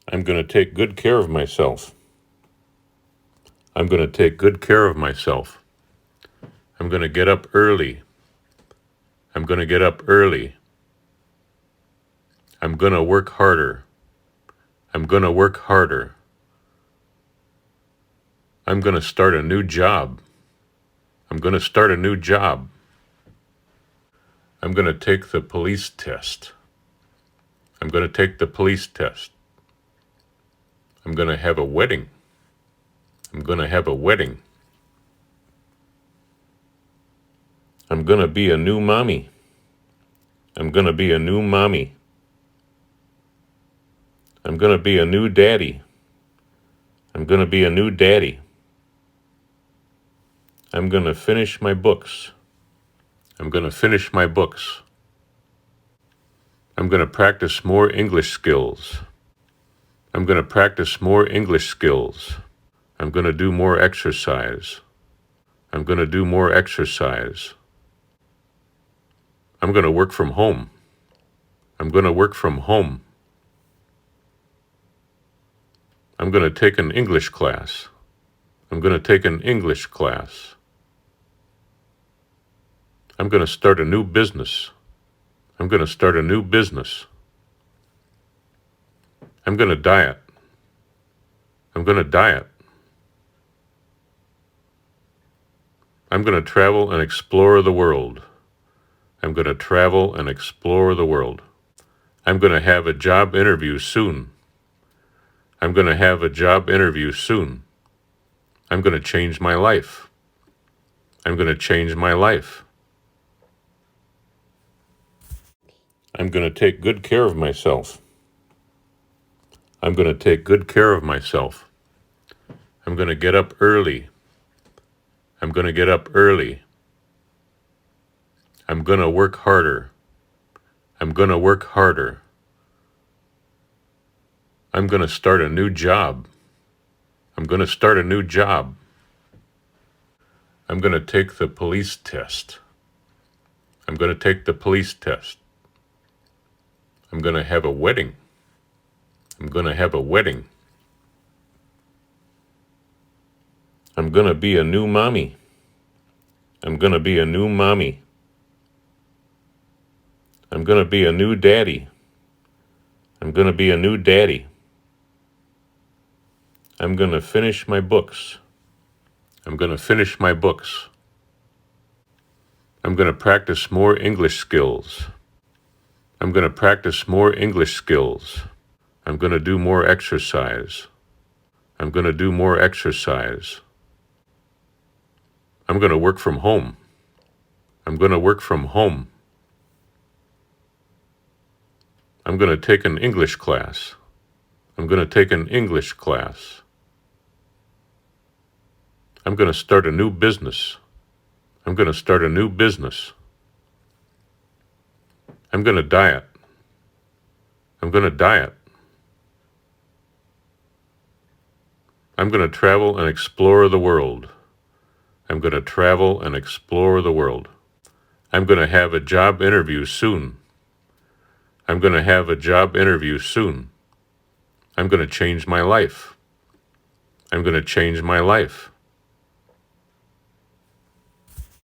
I'm going to take good care of myself. I'm going to take good care of myself. I'm going to get up early. I'm going to get up early. I'm going to work harder. I'm going to work harder. I'm going to start a new job. I'm going to start a new job. I'm going to take the police test. I'm going to take the police test. I'm going to have a wedding. I'm going to have a wedding. I'm going to be a new mommy. I'm going to be a new mommy. I'm going to be a new daddy. I'm going to be a new daddy. I'm going to finish my books. I'm going to finish my books. I'm going to practice more English skills. I'm going to practice more English skills. I'm going to do more exercise. I'm going to do more exercise. I'm going to work from home. I'm going to work from home. I'm going to take an English class. I'm going to take an English class. I'm going to start a new business. I'm going to start a new business. I'm going to diet. I'm going to diet. I'm going to travel and explore the world. I'm going to travel and explore the world. I'm going to have a job interview soon. I'm going to have a job interview soon. I'm going to change my life. I'm going to change my life. I'm going to take good care of myself. I'm going to take good care of myself. I'm going to get up early. I'm going to get up early. I'm going to work harder. I'm going to work harder. I'm going to start a new job. I'm going to start a new job. I'm going to take the police test. I'm going to take the police test. I'm going to have a wedding. I'm going to have a wedding. I'm going to be a new mommy. I'm going to be a new mommy. I'm going to be a new daddy. I'm going to be a new daddy. I'm going to finish my books. I'm going to finish my books. I'm going to practice more English skills. I'm going to practice more English skills. I'm going to do more exercise. I'm going to do more exercise. I'm going to work from home. I'm going to work from home. I'm going to take an English class. I'm going to take an English class. I'm going to start a new business. I'm going to start a new business. I'm going to diet. I'm going to diet. I'm going to travel and explore the world. I'm going to travel and explore the world. I'm going to have a job interview soon. I'm going to have a job interview soon. I'm going to change my life. I'm going to change my life.